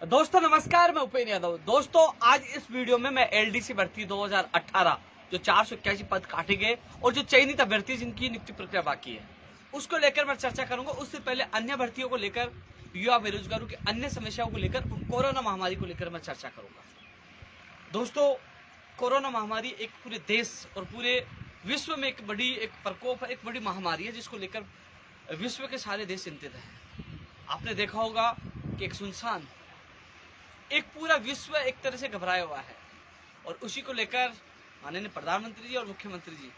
दोस्तों नमस्कार, मैं उपेन्द्र यादव। दोस्तों आज इस वीडियो में मैं एलडीसी भर्ती 2018 जो 481 पद काटे गए और जो चयनित अभ्यर्थी जिनकी नियुक्ति प्रक्रिया बाकी है उसको लेकर मैं चर्चा करूंगा। उससे पहले अन्य भर्तियों को लेकर, युवा बेरोजगारों की अन्य समस्याओं को लेकर, कोरोना महामारी को लेकर मैं चर्चा करूंगा। दोस्तों कोरोना महामारी एक पूरे देश और पूरे विश्व में एक प्रकोप है, एक बड़ी महामारी है जिसको लेकर विश्व के सारे देश चिंतित हैं। आपने देखा होगा कि एक पूरा विश्व एक तरह से घबराया हुआ है और उसी को लेकर माननीय प्रधानमंत्री जी और मुख्यमंत्री जी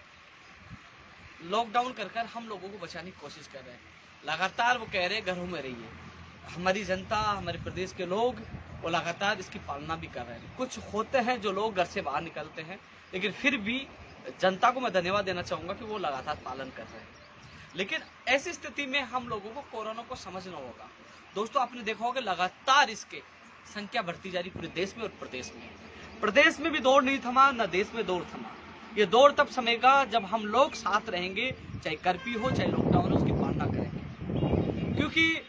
लॉकडाउन कर हम लोगों को बचाने की कोशिश कर रहे हैं। लगातार वो कह रहे हैं घरों में रहिए। हमारी जनता, हमारे प्रदेश के लोग वो लगातार इसकी पालना भी कर रहे हैं। कुछ होते हैं जो लोग घर से बाहर निकलते हैं, लेकिन फिर भी जनता को मैं धन्यवाद देना चाहूंगा कि वो लगातार पालन कर रहे हैं। लेकिन ऐसी स्थिति में हम लोगों को कोरोना को समझना होगा। दोस्तों आपने देखा होगा लगातार इसके संख्या बढ़ती जा रही पूरे देश में और प्रदेश में भी दौड़ नहीं थमा, न देश में दौड़ थमा। ये दौड़ तब थमेगा जब हम लोग साथ रहेंगे, चाहे कर्फ्यू हो चाहे लॉकडाउन हो, उसकी पालना करेंगे। क्योंकि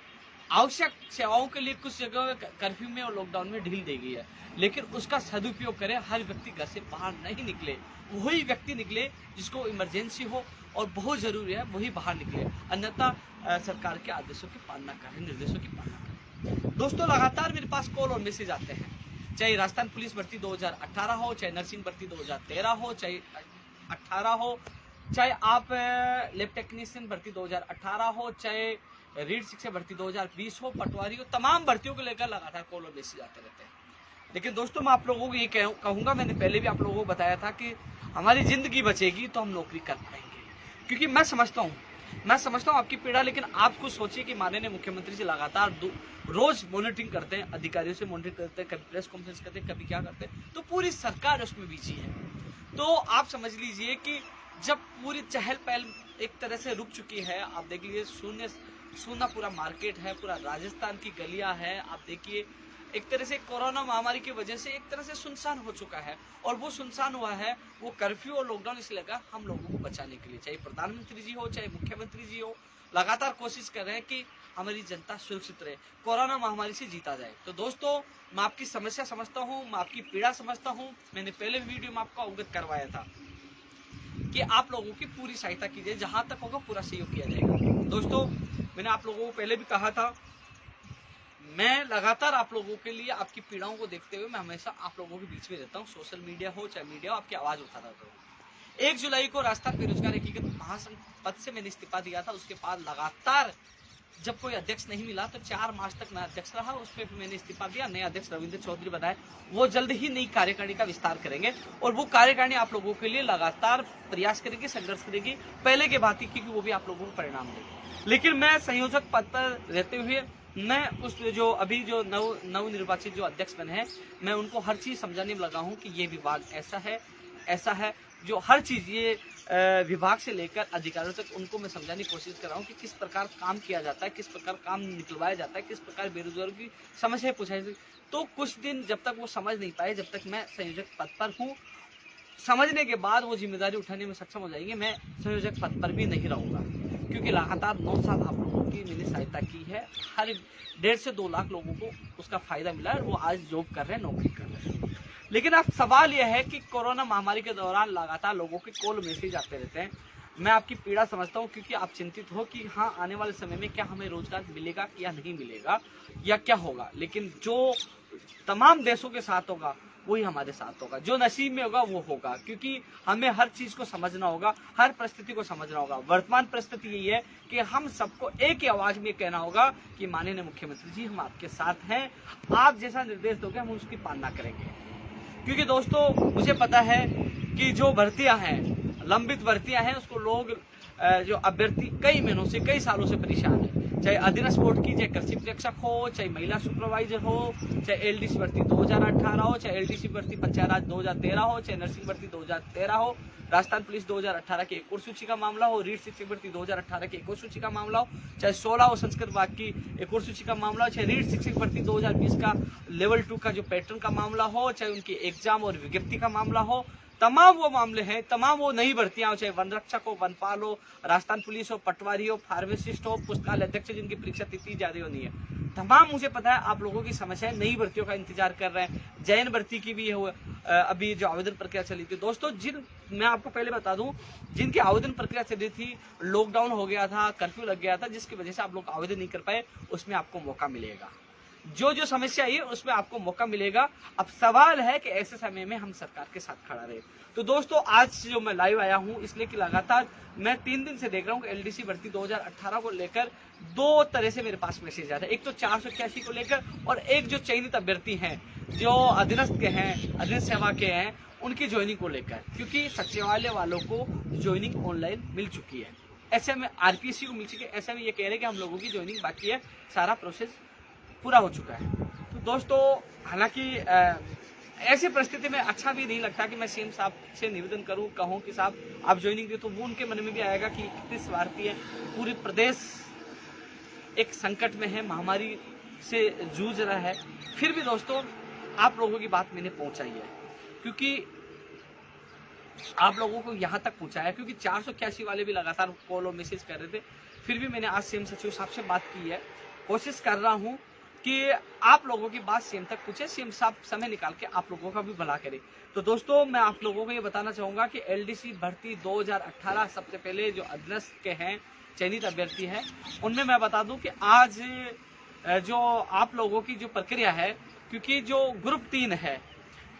आवश्यक सेवाओं के लिए कुछ जगह कर्फ्यू में और लॉकडाउन में ढील दी गई है, लेकिन उसका सदुपयोग करें। हर व्यक्ति घर से बाहर नहीं निकले, वही व्यक्ति निकले जिसको इमरजेंसी हो और बहुत जरूरी है वही बाहर निकले, अन्यथा सरकार के आदेशों की पालना करें, निर्देशों की पालना करें। दोस्तों लगातार मेरे पास कॉल और मैसेज आते हैं, चाहे राजस्थान पुलिस भर्ती 2018 हो, चाहे नर्सिंग भर्ती 2013 हो, चाहे 18 हो, चाहे आप लैब टेक्नीशियन भर्ती 2018 हो, चाहे रीड शिक्षक भर्ती 2020 हो, पटवारी हो, तमाम भर्तियों को लेकर लगातार कॉल और मैसेज आते रहते हैं। लेकिन दोस्तों मैं आप लोगों को ये कहूंगा, मैंने पहले भी आप लोगों को बताया था कि हमारी जिंदगी बचेगी तो हम नौकरी कर पाएंगे। क्योंकि मैं समझता हूँ आपकी पीड़ा, लेकिन आप कुछ सोचिए कि माननीय मुख्यमंत्री जी लगातार रोज मॉनिटरिंग करते हैं, अधिकारियों से मॉनिटरिंग करते हैं, कभी प्रेस कॉन्फ्रेंस करते हैं, कभी क्या करते हैं, तो पूरी सरकार उसमें बिजी है। तो आप समझ लीजिए कि जब पूरी चहल पहल एक तरह से रुक चुकी है, आप देख लीजिए सूना पूरा मार्केट है, पूरा राजस्थान की गलियां है, आप देखिए एक तरह से कोरोना महामारी की वजह से एक तरह से सुनसान हो चुका है। और वो सुनसान हुआ है वो कर्फ्यू और लॉकडाउन इसलिए लगा हम लोगों को बचाने के लिए। चाहे प्रधानमंत्री जी हो चाहे मुख्यमंत्री जी हो, लगातार कोशिश कर रहे हैं कि हमारी जनता सुरक्षित रहे, कोरोना महामारी से जीता जाए। तो दोस्तों मैं आपकी समस्या समझता हूँ, मैं आपकी पीड़ा समझता हूँ। मैंने पहले वीडियो में आपको अवगत करवाया था कि आप लोगों की पूरी सहायता की जाए, जहां तक होगा पूरा सहयोग किया जाएगा। दोस्तों मैंने आप लोगों को पहले भी कहा था, मैं लगातार आप लोगों के लिए, आपकी पीड़ाओं को देखते हुए मैं हमेशा आप लोगों के बीच में रहता हूँ। सोशल मीडिया हो चाहे मीडिया हो, आपकी आवाज उठाता रहता हूँ। 1 जुलाई को राजस्थान बेरोजगार एकीकृत महासंघ पद से मैंने इस्तीफा दिया था। उसके बाद लगातार जब कोई अध्यक्ष नहीं मिला तो 4 मार्च तक मैं अध्यक्ष रहा, उसमें मैंने इस्तीफा दिया। नए अध्यक्ष रविंद्र चौधरी बनाए, वो जल्द ही नई कार्यकारिणी का विस्तार करेंगे और वो कार्यकारिणी आप लोगों के लिए लगातार प्रयास करेगी, संघर्ष करेगी पहले के भांति, क्योंकि वो भी आप लोगों को परिणाम देगी। लेकिन मैं संयोजक पद पर रहते हुए मैं उस जो अभी जो नव निर्वाचित जो अध्यक्ष बने हैं, मैं उनको हर चीज समझाने में लगा हूं कि ये विभाग ऐसा है, जो हर चीज ये विभाग से लेकर अधिकारियों तक उनको मैं समझाने की कोशिश कर रहा हूँ कि किस प्रकार काम किया जाता है, किस प्रकार काम निकलवाया जाता है, किस प्रकार बेरोजगारों की समस्या पूछाई जाती। तो कुछ दिन जब तक वो समझ नहीं पाए, जब तक मैं संयोजक पद पर हूँ, समझने के बाद वो जिम्मेदारी उठाने में सक्षम हो जाएंगे, मैं संयोजक पद पर भी नहीं रहूंगा। क्योंकि लगातार 9 साल आप लोगों की मैंने सहायता की है, हर 1.5 से 2 लाख लोगों को उसका फायदा मिला है, वो आज जॉब कर रहे हैं, नौकरी कर रहे हैं। लेकिन अब सवाल यह है कि कोरोना महामारी के दौरान लगातार लोगों के कॉल मैसेज आते रहते हैं। मैं आपकी पीड़ा समझता हूँ, क्योंकि आप चिंतित हो कि हाँ आने वाले समय में क्या हमें रोजगार मिलेगा या नहीं मिलेगा या क्या होगा। लेकिन जो तमाम देशों के साथ होगा वही हमारे साथ होगा, जो नसीब में होगा वो होगा। क्योंकि हमें हर चीज को समझना होगा, हर परिस्थिति को समझना होगा। वर्तमान परिस्थिति यही है कि हम सबको एक ही आवाज में कहना होगा कि माननीय मुख्यमंत्री जी हम आपके साथ हैं, आप जैसा निर्देश दोगे हम उसकी पालना करेंगे। क्योंकि दोस्तों मुझे पता है कि जो भर्तियां हैं, लंबित भर्तियां हैं, उसको लोग जो अभ्यर्थी कई महीनों से, कई सालों से परेशान है। चाहे अधीनस्थ बोर्ड की, चाहे कृषि प्रेक्षक हो, चाहे महिला सुपरवाइजर हो, चाहे एलडीसी भर्ती 2018 हो, चाहे एलडीसी भर्ती पंचायत राज 2013 हो, चाहे नर्सिंग भर्ती 2013 हो, राजस्थान पुलिस 2018 की एक और सूची का मामला हो, रीड शिक्षक भर्ती 2018 की एक और सूची का मामला हो, चाहे 16 हो संस्कृत विभाग की एक और सूची का मामला हो, चाहे रीड शिक्षक भर्ती 2020 का लेवल 2 का जो पैटर्न का मामला हो, चाहे उनकी एग्जाम और विज्ञप्ति का मामला हो, तमाम वो मामले हैं, तमाम वो नई भर्तियां हो, चाहे वन रक्षक हो, वनपाल हो, राजस्थान पुलिस हो, पटवारी हो, फार्मासिस्ट हो, पुस्तकालय अध्यक्ष जिनकी परीक्षा तिथि जारी होनी है, तमाम मुझे पता है आप लोगों की समस्याएं नई भर्तियों का इंतजार कर रहे हैं, जैन भर्ती की भी है अभी जो आवेदन प्रक्रिया चली थी। दोस्तों मैं आपको पहले बता दूं, जिनकी आवेदन प्रक्रिया चली थी, लॉकडाउन हो गया था, कर्फ्यू लग गया था, जिसकी वजह से आप लोग आवेदन नहीं कर पाए, उसमें आपको मौका मिलेगा। जो समस्या आई है उसमें आपको मौका मिलेगा। अब सवाल है कि ऐसे समय में हम सरकार के साथ खड़ा रहे। तो दोस्तों आज जो मैं लाइव आया हूं इसलिए कि लगातार मैं 3 दिन से देख रहा हूं कि एलडीसी भर्ती 2018 को लेकर 2 तरह से मेरे पास मैसेज आ रहा है। एक तो 481 को लेकर और एक जो चयनित अभ्यर्थी हैं, जो अधीनस्थ के हैं, अधीनस्थ सेवा के हैं, उनकी ज्वाइनिंग को लेकर, क्योंकि सचिवालय वालों को ज्वाइनिंग ऑनलाइन मिल चुकी है, ऐसे में आरपीएससी को मिल चुकी है, ऐसे में ये कह रहे हैं कि हम लोगों की ज्वाइनिंग बाकी है, सारा प्रोसेस पूरा हो चुका है। तो दोस्तों हालांकि ऐसी परिस्थिति में अच्छा भी नहीं लगता कि मैं सीएम साहब से निवेदन करूं, कहूं कि साहब आप ज्वाइनिंग दे, तो वो उनके मन में भी आएगा कि 31 भारतीय है, पूरी प्रदेश एक संकट में है, महामारी से जूझ रहा है। फिर भी दोस्तों आप लोगों की बात मैंने पहुंचाई है, क्योंकि आप लोगों को यहां तक पहुंचाया, क्योंकि 481 वाले भी लगातार कॉल और मैसेज कर रहे थे। फिर भी मैंने आज सीएम सचिव साहब से बात की है, कोशिश कर रहा हूं कि आप लोगों की बात सीएम तक पूछे, सीएम साहब समय निकाल के आप लोगों का भी भला करे। तो दोस्तों मैं आप लोगों को ये बताना चाहूंगा कि एलडीसी भर्ती 2018 सबसे पहले जो अधीनस्थ के हैं, चयनित अभ्यर्थी हैं, उनमें मैं बता दूं कि आज जो आप लोगों की जो प्रक्रिया है, क्योंकि जो ग्रुप 3 है,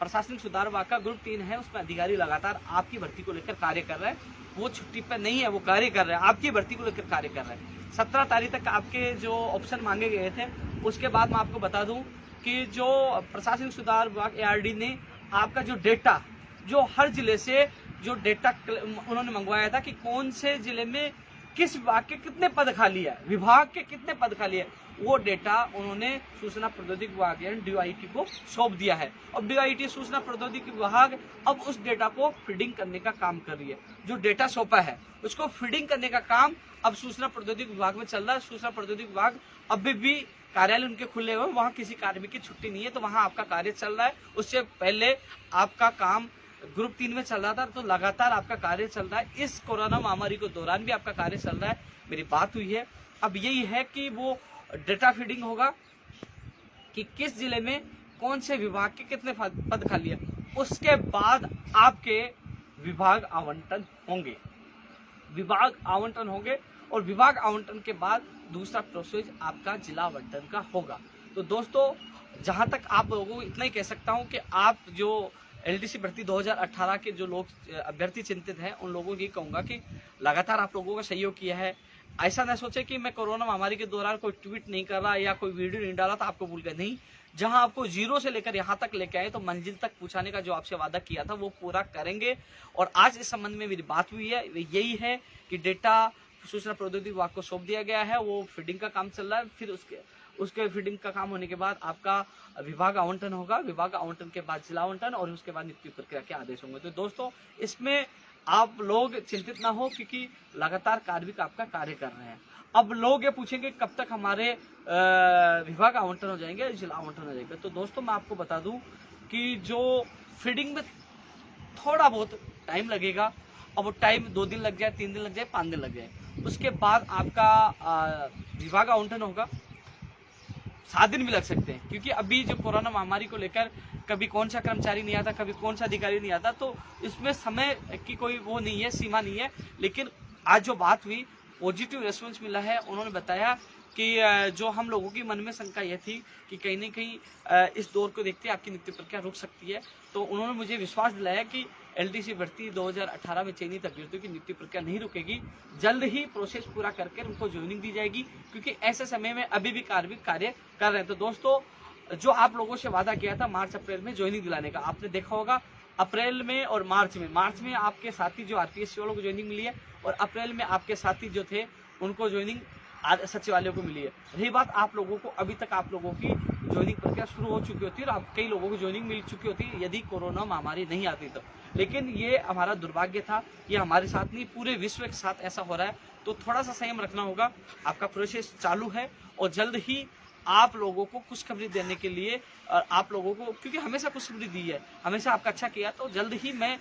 प्रशासनिक सुधार विभाग का ग्रुप 3 है, उसमें अधिकारी लगातार आपकी भर्ती को लेकर कार्य कर रहे हैं। वो छुट्टी पर नहीं है, वो कार्य कर रहे हैं, आपकी भर्ती को लेकर कार्य कर रहे हैं। 17 तारीख तक आपके जो ऑप्शन मांगे गए थे, उसके बाद मैं आपको बता दूं कि जो प्रशासनिक सुधार विभाग एआरडी ने आपका जो डेटा, जो हर जिले से जो डेटा उन्होंने मंगवाया था कि कौन से जिले में किस विभाग के कितने पद खाली है, विभाग के कितने पद खाली है, वो डेटा उन्होंने सूचना प्रौद्योगिकी विभाग यानी डीआईटी को सौंप दिया है। अब डीआईटी सूचना प्रौद्योगिकी विभाग अब उस डेटा को फीडिंग करने का काम कर रही है। जो डेटा सौंपा है उसको फीडिंग करने का काम अब सूचना प्रौद्योगिकी विभाग में चल रहा है। सूचना प्रौद्योगिकी विभाग अभी भी कार्यालय उनके खुले हुए, वहां किसी कार्मिक की छुट्टी नहीं है, तो वहां आपका कार्य चल रहा है। उससे पहले आपका काम ग्रुप 3 में चल रहा था, तो लगातार आपका कार्य चल रहा है। इस कोरोना महामारी के दौरान भी आपका कार्य चल रहा है। मेरी बात हुई है, अब यही है कि वो डेटा फीडिंग होगा कि किस जिले में कौन से विभाग के कितने पद खाली है, उसके बाद आपके विभाग आवंटन होंगे, विभाग आवंटन होंगे और विभाग आवंटन के बाद दूसरा प्रोसेस आपका जिला आवंटन का होगा। तो दोस्तों जहां तक आप लोगों को इतना ही कह सकता हूं कि आप जो एलडीसी भर्ती 2018 के जो लोग अभ्यर्थी चिंतित हैं, उन लोगों की कहूंगा कि लगातार आप लोगों का सहयोग किया है। ऐसा न सोचे कि मैं कोरोना महामारी के दौरान कोई ट्वीट नहीं कर रहा या कोई वीडियो नहीं डाला तो आपको भूल गए, नहीं। जहां आपको जीरो से लेकर यहां तक लेके आए, तो मंजिल तक पहुंचाने का जो आपसे वादा किया था वो पूरा करेंगे। और आज इस संबंध में मेरी बात हुई है, यही है कि डेटा सूचना प्रौद्योगिकी विभाग को सौंप दिया गया है, वो फीडिंग का काम चल रहा है। फिर उसके फीडिंग का काम होने के बाद आपका विभाग आवंटन होगा, विभाग आवंटन के बाद जिला आवंटन और उसके बाद नियुक्ति प्रक्रिया के आदेश होंगे। तो दोस्तों इसमें आप लोग चिंतित ना हो, क्योंकि लगातार कार्मिक आपका कार्य कर रहे हैं। अब लोग ये पूछेंगे कब तक हमारे विभाग आवंटन हो जाएंगे, जिला आवंटन हो जाएगा। तो दोस्तों मैं आपको बता दूं कि जो फीडिंग में थोड़ा बहुत टाइम लगेगा, अब वो टाइम 2 दिन लग जाए, 3 दिन लग जाए, 5 दिन लग जाए, उसके बाद आपका विभाग आवंटन होगा। 7 दिन भी लग सकते हैं, क्योंकि अभी जो कोरोना महामारी को लेकर कभी कौन सा कर्मचारी नहीं आता, कभी कौन सा अधिकारी नहीं आता, तो इसमें समय की कोई वो नहीं है, सीमा नहीं है। लेकिन आज जो बात हुई, पॉजिटिव रेस्पॉन्स मिला है। उन्होंने बताया कि जो हम लोगों की मन में शंका यह थी कि कहीं न कहीं इस दौर को देखते आपकी नियुक्ति प्रक्रिया रुक सकती है, तो उन्होंने मुझे विश्वास दिलाया कि एलडीसी भर्ती 2018 में चयनित अभ्यर्थियों की नियुक्ति प्रक्रिया नहीं रुकेगी, जल्द ही प्रोसेस पूरा करके उनको ज्वाइनिंग दी जाएगी, क्योंकि ऐसे समय में अभी भी कार्मिक कार्य कर रहे हैं। तो दोस्तों जो आप लोगों से वादा किया था मार्च अप्रैल में ज्वाइनिंग दिलाने का, आपने देखा होगा अप्रैल में और मार्च में आपके साथी जो आरपीएससी वालों को ज्वाइनिंग मिली है, और अप्रैल में आपके साथी जो थे उनको ज्वाइनिंग सचिवालय को मिली है। रही बात आप लोगों को, अभी तक आप लोगों की ज्वाइनिंग प्रक्रिया शुरू हो चुकी होती है और कई लोगों को ज्वाइनिंग मिल चुकी होती है यदि कोरोना महामारी नहीं आती तो। लेकिन ये हमारा दुर्भाग्य था, ये हमारे साथ नहीं पूरे विश्व के साथ ऐसा हो रहा है, तो थोड़ा सा संयम रखना होगा। आपका प्रोसेस चालू है और जल्द ही आप लोगों को खुशखबरी देने के लिए, और आप लोगों को क्योंकि हमेशा खुशखबरी दी है, हमेशा आपका अच्छा किया, तो जल्द ही मैं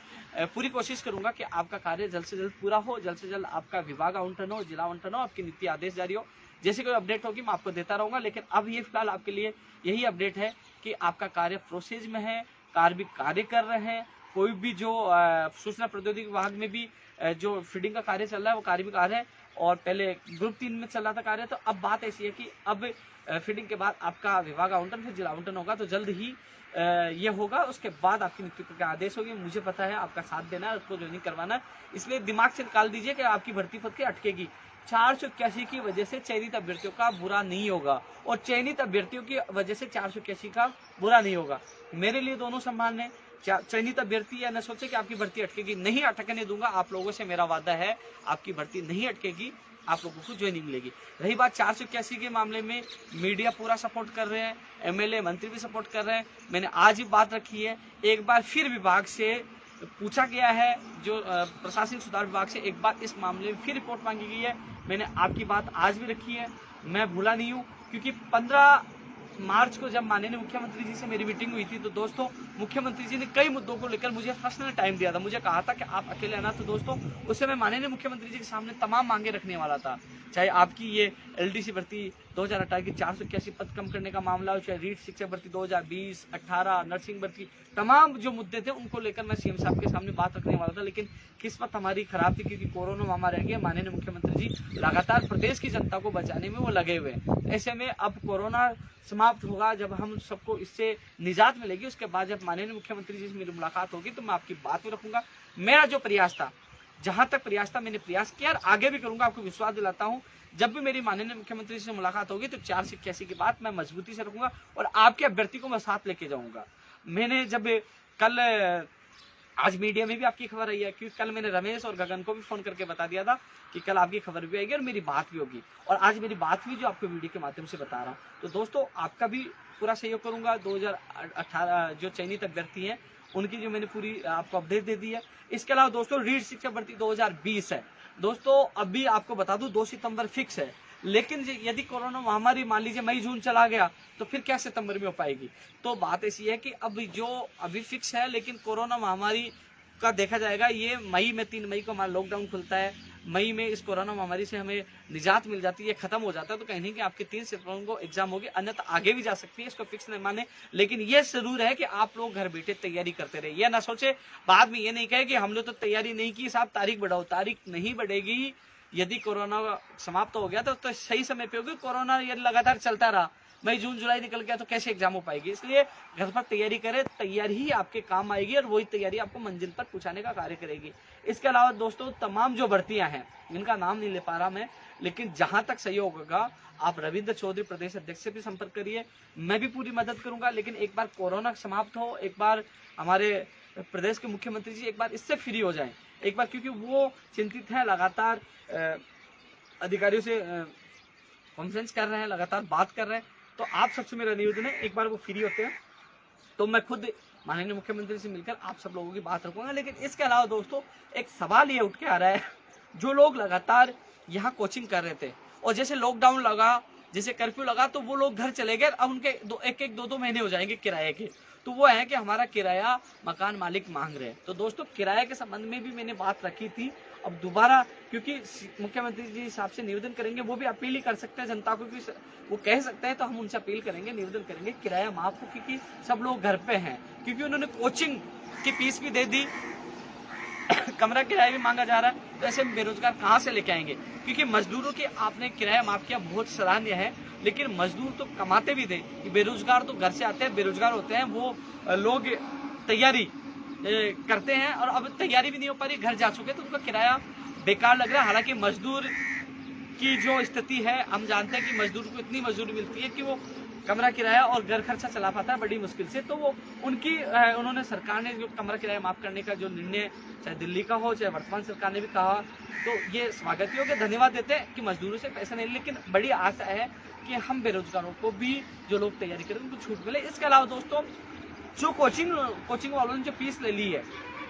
पूरी कोशिश करूंगा कि आपका कार्य जल्द से जल्द पूरा हो, जल्द से जल्द आपका विभाग आवंटन हो, जिला आवंटन हो, आपकी नीति आदेश जारी हो। जैसे कोई अपडेट होगी मैं आपको देता रहूंगा, लेकिन अब ये फिलहाल आपके लिए यही अपडेट है कि आपका कार्य प्रोसेस में है, कार्य कर रहे हैं। कोई भी जो सूचना प्रौद्योगिकी विभाग में भी जो फीडिंग का कार्य चल रहा है वो कार्य भी कार्य है, और पहले ग्रुप 3 में चल रहा था कार्य। तो अब बात ऐसी है कि अब फीडिंग के बाद आपका विभाग आवंटन फिर जिला आवंटन होगा, तो जल्द ही ये होगा। उसके बाद आपकी नियुक्ति का आदेश होगी। मुझे पता है आपका साथ देना है, उसको ज्वाइनिंग करवाना है, इसलिए दिमाग से निकाल दीजिए कि आपकी भर्ती पद के अटकेगी। 481 की वजह से चयनित अभ्यर्थियों का बुरा नहीं होगा, और चयनित अभ्यर्थियों की वजह से 481 का बुरा नहीं होगा। मेरे लिए दोनों समान है। चयनित अभ्यर्थी या न सोचे कि आपकी भर्ती अटकेगी, नहीं अटकने दूंगा। आप लोगों से मेरा वादा है, आपकी भर्ती नहीं अटकेगी, आप लोगों को ज्वाइनिंग मिलेगी। रही बात 481 के मामले में, मीडिया पूरा सपोर्ट कर रहे हैं, एमएलए मंत्री भी सपोर्ट कर रहे हैं। मैंने आज ही बात रखी है, एक बार फिर विभाग से पूछा गया है, जो प्रशासनिक सुधार विभाग से एक बार इस मामले में फिर रिपोर्ट मांगी गई है। मैंने आपकी बात आज भी रखी है, मैं भूला नहीं हूँ, क्योंकि 15 मार्च को जब माननीय मुख्यमंत्री जी से मेरी मीटिंग हुई थी, तो दोस्तों मुख्यमंत्री जी ने कई मुद्दों को लेकर मुझे पर्सनल टाइम दिया था। मुझे कहा था कि आप अकेले आना। तो दोस्तों उससे मैं माननीय मुख्यमंत्री जी के सामने तमाम मांगे रखने वाला था, चाहे आपकी ये एलडीसी भर्ती 2018 की 481 पद कम करने का मामला हो, चाहे रीट शिक्षक भर्ती 2020, 18 नर्सिंग भर्ती, तमाम जो मुद्दे थे उनको लेकर मैं सीएम साहब के सामने बात रखने वाला था। लेकिन किस्मत हमारी खराब थी, क्योंकि कोरोना महामारी आ गई। माननीय मुख्यमंत्री जी लगातार प्रदेश की जनता को बचाने में वो लगे हुए हैं। ऐसे में अब कोरोना समाप्त होगा, जब हम सबको इससे निजात मिलेगी, उसके बाद जब माननीय मुख्यमंत्री जी से मेरी मुलाकात होगी, तो मैं आपकी बात भी रखूंगा। मेरा जो प्रयास था, जहां तक प्रयास था, मैंने प्रयास किया और आगे भी करूंगा। आपको विश्वास दिलाता हूं, जब भी मेरी माननीय मुख्यमंत्री जी से मुलाकात होगी, तो 481 की बात मैं मजबूती से रखूंगा, और आपके अभ्यर्थी को मैं साथ लेके जाऊंगा। मैंने जब कल आज मीडिया में भी आपकी खबर आई है, क्योंकि कल मैंने रमेश और गगन को भी फोन करके बता दिया था कि कल आपकी खबर भी आएगी और मेरी बात भी होगी, और आज मेरी बात भी जो आपको वीडियो के माध्यम से बता रहा हूँ। तो दोस्तों आपका भी पूरा सहयोग करूंगा। 2018 जो चयनित अभ्यर्थी हैं उनकी जो मैंने पूरी आपको अपडेट दे दी है। इसके अलावा दोस्तों रीट शिक्षक भर्ती 2020 है। दोस्तों अभी आपको बता दूं 2 सितंबर फिक्स है, लेकिन यदि कोरोना महामारी मान लीजिए मई जून चला गया, तो फिर क्या सितंबर में हो पाएगी। तो बात ऐसी है कि अब जो अभी फिक्स है, लेकिन कोरोना महामारी का देखा जाएगा। ये मई में 3 मई को हमारा लॉकडाउन खुलता है, मई में इस कोरोना महामारी से हमें निजात मिल जाती है, खत्म हो जाता है, तो कहीं नहीं कि आपके 3 सितंबर को एग्जाम होगी, अन्यथा आगे भी जा सकती है, इसको फिक्स नहीं माने। लेकिन ये जरूर है कि आप लोग घर बैठे तैयारी करते रहे। ये ना सोचे बाद में ये नहीं कहे कि हम लोग तो तैयारी नहीं की, साहब तारीख बढ़ाओ। तारीख नहीं बढ़ेगी। यदि कोरोना समाप्त हो गया तो सही समय पे होगी। कोरोना यदि लगातार चलता रहा, मई जून जुलाई निकल गया, तो कैसे एग्जाम हो पाएगी। इसलिए घर पर तैयारी करें, तैयारी ही आपके काम आएगी, और वही तैयारी आपको मंजिल पर पहुंचाने का कार्य करेगी। इसके अलावा दोस्तों तमाम जो भर्तियां हैं, इनका नाम नहीं ले पा रहा मैं, लेकिन जहां तक सहयोग होगा, आप रविंद्र चौधरी प्रदेश अध्यक्ष से भी संपर्क करिए, मैं भी पूरी मदद करूंगा। लेकिन एक बार कोरोना समाप्त हो, एक बार हमारे प्रदेश के मुख्यमंत्री जी एक बार इससे फ्री हो जाएं, एक बार, क्योंकि वो चिंतित हैं, लगातार अधिकारियों से कॉन्फ्रेंस कर रहे हैं, लगातार बात कर रहे हैं। तो आप सबसे मेरा निवेदन है, एक बार वो फ्री होते हैं तो मैं खुद माननीय मुख्यमंत्री से मिलकर आप सब लोगों की बात रखूंगा। लेकिन इसके अलावा दोस्तों एक सवाल ये उठ के आ रहा है, जो लोग लगातार यहाँ कोचिंग कर रहे थे, और जैसे लॉकडाउन लगा, जैसे कर्फ्यू लगा, तो वो लोग घर चले गए। अब उनके एक 2 महीने हो जाएंगे किराए के, तो वो है कि हमारा किराया मकान मालिक मांग रहे हैं। तो दोस्तों किराए के संबंध में भी मैंने बात रखी थी, अब दोबारा, क्योंकि मुख्यमंत्री जी साहब से निवेदन करेंगे, वो भी अपील ही कर सकते हैं जनता को, कि वो कह सकते हैं, तो हम उनसे अपील करेंगे, निवेदन करेंगे, किराया माफ हो, क्योंकि सब लोग घर पे हैं, क्योंकि उन्होंने कोचिंग की फीस भी दे दी, कमरा किराया भी मांगा जा रहा है। तो ऐसे बेरोजगार कहाँ से लेके आएंगे, क्योंकि मजदूरों की आपने किराया माफ किया, बहुत सराहनीय है, लेकिन मजदूर तो कमाते भी थे, बेरोजगार तो घर से आते हैं, बेरोजगार होते हैं, वो लोग तैयारी करते हैं, और अब तैयारी भी नहीं हो पा रही, घर जा चुके, तो उनका किराया बेकार लग रहा है। हालांकि मजदूर की जो स्थिति है, हम जानते हैं कि मजदूर को इतनी मजदूरी मिलती है कि वो कमरा किराया और घर खर्चा चला पाता है बड़ी मुश्किल से। तो वो उन्होंने सरकार ने जो कमरा किराया माफ करने का जो निर्णय, चाहे दिल्ली का हो, चाहे वर्तमान सरकार ने भी कहा, तो ये स्वागत योग्य, धन्यवाद देते हैं कि मजदूरों से पैसा नहीं। लेकिन बड़ी आशा है कि हम बेरोजगारों को भी, जो लोग तैयारी करें, उनको छूट मिले। इसके अलावा दोस्तों जो कोचिंग वालों ने जो फीस ले ली है,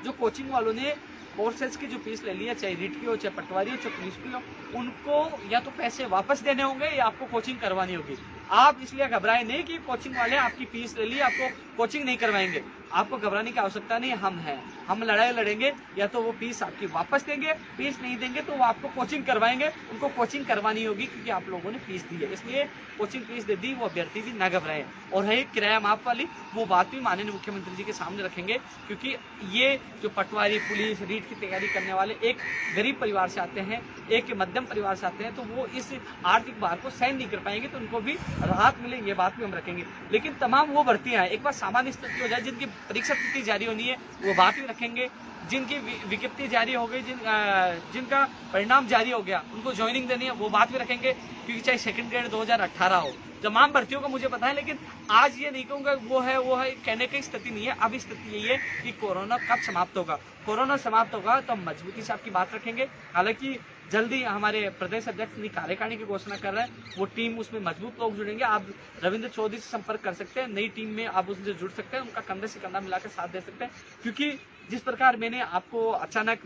जो कोचिंग वालों ने कोर्सेज की जो फीस ले ली है, चाहे रीट की हो, चाहे पटवारी हो, चाहे पुलिस की हो, उनको या तो पैसे वापस देने होंगे या आपको कोचिंग करवानी होगी। आप इसलिए घबराए नहीं कि कोचिंग वाले आपकी फीस ले ली, आपको कोचिंग नहीं करवाएंगे। आपको घबराने की आवश्यकता नहीं, हम हैं, हम लड़ाई लड़ेंगे। या तो वो फीस आपकी वापस देंगे, फीस नहीं देंगे तो वो आपको कोचिंग करवाएंगे। उनको कोचिंग करवानी होगी क्योंकि आप लोगों ने फीस दी है, इसलिए कोचिंग फीस दे दी। वो अभ्यर्थी भी न घबराए। और है किराया माफ वाली, वो बात भी माननीय मुख्यमंत्री जी के सामने रखेंगे, क्योंकि ये जो पटवारी, पुलिस, रीट की तैयारी करने वाले एक गरीब परिवार से आते हैं, एक मध्यम परिवार से आते हैं, तो वो इस आर्थिक भार को सहन नहीं कर पाएंगे, तो उनको भी राहत मिले, ये बात भी हम रखेंगे। लेकिन तमाम वो भर्तियां हैं, एक बार सामान्य स्थिति हो जाए, जिनकी परीक्षा तिथि जारी होनी है, वो बात भी रखेंगे। जिनकी विज्ञप्ति जारी हो गई, जिनका परिणाम जारी हो गया, उनको ज्वाइनिंग देनी है, वो बात भी रखेंगे। क्योंकि चाहे सेकंड ग्रेड 2018 हो, तमाम भर्तियों का मुझे पता है, लेकिन आज ये नहीं कहूंगा वो है कहने की स्थिति नहीं है। अब स्थिति यही है कि कोरोना कब समाप्त होगा। कोरोना समाप्त होगा तो हम मजबूती से आपकी बात रखेंगे। हालांकि जल्दी हमारे प्रदेश अध्यक्ष नई कार्यकारिणी की घोषणा कर रहे हैं, वो टीम, उसमें मजबूत लोग जुड़ेंगे। आप रविंद्र चौधरी से संपर्क कर सकते हैं, नई टीम में आप उससे जुड़ सकते हैं, उनका कंधे से कंधा मिलाकर साथ दे सकते हैं। क्योंकि जिस प्रकार मैंने आपको अचानक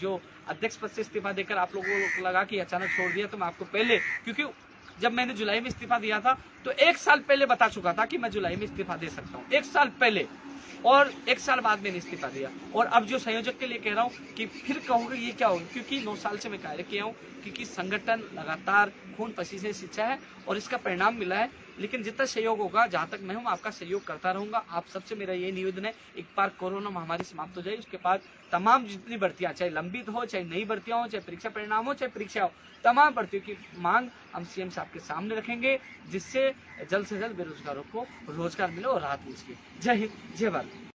जो अध्यक्ष पद से इस्तीफा देकर आप लोगों को लगा कि अचानक छोड़ दिया, तो मैं आपको पहले, क्योंकि जब मैंने जुलाई में इस्तीफा दिया था तो 1 साल पहले बता चुका था कि मैं जुलाई में इस्तीफा दे सकता हूँ, 1 साल पहले। और 1 साल बाद मैंने इस्तीफा दिया। और अब जो संयोजक के लिए कह रहा हूँ कि फिर कहूँगा ये क्या होगा, क्योंकि 9 साल से मैं कार्य किया हूँ, क्योंकि संगठन लगातार खून पसीने से सिंचा है और इसका परिणाम मिला है। लेकिन जितना सहयोग होगा, जहां तक मैं हूं, आपका सहयोग करता रहूंगा। आप सबसे मेरा ये निवेदन है, एक बार कोरोना महामारी समाप्त हो जाए, उसके बाद तमाम जितनी भर्तियां, चाहे लंबित हो, चाहे नई भर्तियां हो, चाहे परीक्षा परिणाम हो, चाहे परीक्षा हो, तमाम भर्तियों की मांग हम सीएम साहब के सामने रखेंगे, जिससे जल्द से जल्द बेरोजगारों को रोजगार मिले और राहत मिल सके। जय हिंद, जय भारत।